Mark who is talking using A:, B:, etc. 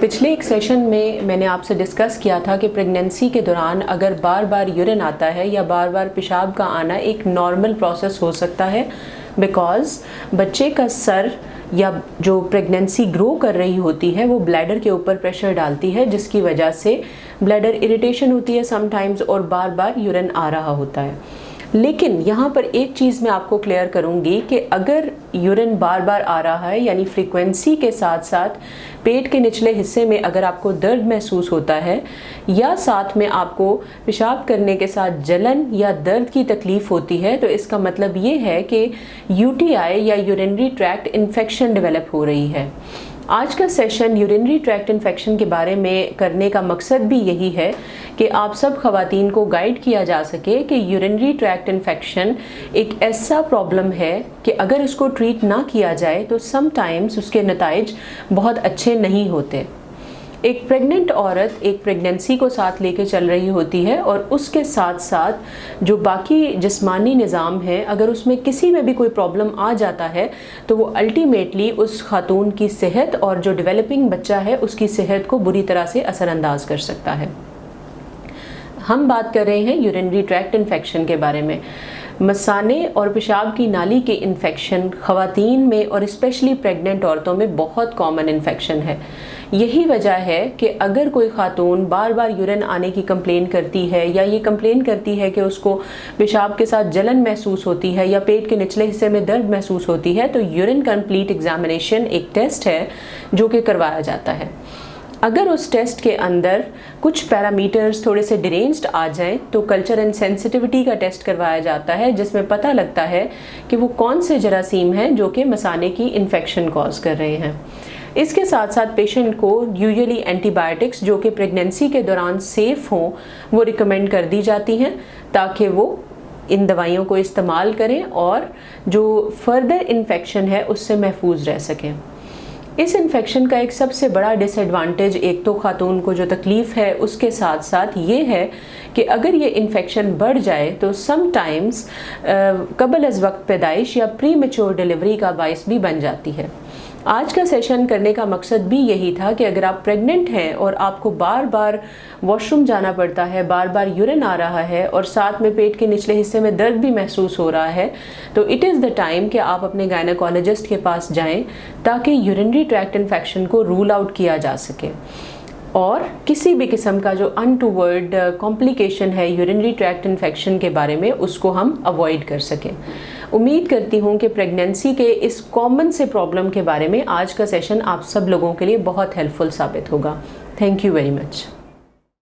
A: पिछले एक सेशन में मैंने आपसे डिस्कस किया था कि प्रेगनेंसी के दौरान अगर बार बार यूरिन आता है या बार बार पेशाब का आना एक नॉर्मल प्रोसेस हो सकता है, बिकॉज़ बच्चे का सर या जो प्रेगनेंसी ग्रो कर रही होती है वो ब्लैडर के ऊपर प्रेशर डालती है, जिसकी वजह से ब्लैडर इरिटेशन होती है समटाइम्स और बार बार यूरिन आ रहा होता है। लेकिन यहाँ पर एक चीज़ मैं आपको क्लियर करूँगी कि अगर यूरिन बार बार आ रहा है, यानी फ्रीक्वेंसी के साथ साथ पेट के निचले हिस्से में अगर आपको दर्द महसूस होता है या साथ में आपको पेशाब करने के साथ जलन या दर्द की तकलीफ़ होती है, तो इसका मतलब ये है कि यूटीआई या यूरिनरी ट्रैक्ट इन्फेक्शन डेवलप हो रही है। आज का सेशन यूरिनरी ट्रैक्ट इन्फेक्शन के बारे में करने का मकसद भी यही है कि आप सब ख़वातीन को गाइड किया जा सके कि यूरिनरी ट्रैक्ट इन्फेक्शन एक ऐसा प्रॉब्लम है कि अगर इसको ट्रीट ना किया जाए तो समटाइम्स उसके नताइज बहुत अच्छे नहीं होते। एक प्रेग्नेंट औरत एक प्रेगनेंसी को साथ लेके चल रही होती है और उसके साथ साथ जो बाकी जिस्मानी निज़ाम है, अगर उसमें किसी में भी कोई प्रॉब्लम आ जाता है तो वो अल्टीमेटली उस खातून की सेहत और जो डेवलपिंग बच्चा है उसकी सेहत को बुरी तरह से असरअंदाज कर सकता है। हम बात कर रहे हैं यूरिनरी ट्रैक्ट इन्फेक्शन के बारे में। मसाने और पेशाब की नाली के इन्फेक्शन ख़वातीन में और स्पेशली प्रेग्नेंट औरतों में बहुत कॉमन इन्फेक्शन है। यही वजह है कि अगर कोई खातून बार बार यूरिन आने की कंप्लेन करती है या ये कंप्लेन करती है कि उसको पेशाब के साथ जलन महसूस होती है या पेट के निचले हिस्से में दर्द महसूस होती है, तो यूरिन कंप्लीट एग्जामिनेशन एक टेस्ट है जो कि करवाया जाता है। अगर उस टेस्ट के अंदर कुछ पैरामीटर्स थोड़े से डिरेंज्ड आ जाएं तो कल्चर एंड सेंसिटिविटी का टेस्ट करवाया जाता है, जिसमें पता लगता है कि वो कौन से जरासीम हैं जो कि मसाने की इन्फेक्शन कॉज कर रहे हैं। इसके साथ साथ पेशेंट को यूजुअली एंटीबायोटिक्स जो कि प्रेगनेंसी के दौरान सेफ़ हों वो रिकमेंड कर दी जाती हैं ताकि वो इन दवाइयों को इस्तेमाल करें और जो फर्दर इन्फेक्शन है उससे महफूज रह सकें। इस इन्फेक्शन का एक सबसे बड़ा डिसएडवांटेज एक तो खातून को जो तकलीफ़ है उसके साथ साथ ये है कि अगर ये इन्फेक्शन बढ़ जाए तो समटाइम्स कबल अज़ वक्त पैदाइश या प्री मैच्योर डिलीवरी का बाइस भी बन जाती है। आज का सेशन करने का मकसद भी यही था कि अगर आप प्रेग्नेंट हैं और आपको बार बार वॉशरूम जाना पड़ता है, बार बार यूरिन आ रहा है और साथ में पेट के निचले हिस्से में दर्द भी महसूस हो रहा है, तो इट इज़ द टाइम कि आप अपने गायनेकोलॉजिस्ट के पास जाएं ताकि यूरिनरी ट्रैक्ट इन्फेक्शन को रूल आउट किया जा सके और किसी भी किस्म का जो अनटूवर्ड कॉम्प्लिकेशन है यूरिनरी ट्रैक्ट इन्फेक्शन के बारे में उसको हम अवॉइड कर सकें। उम्मीद करती हूँ कि प्रेगनेंसी के इस कॉमन से प्रॉब्लम के बारे में आज का सेशन आप सब लोगों के लिए बहुत हेल्पफुल साबित होगा। Thank you very much.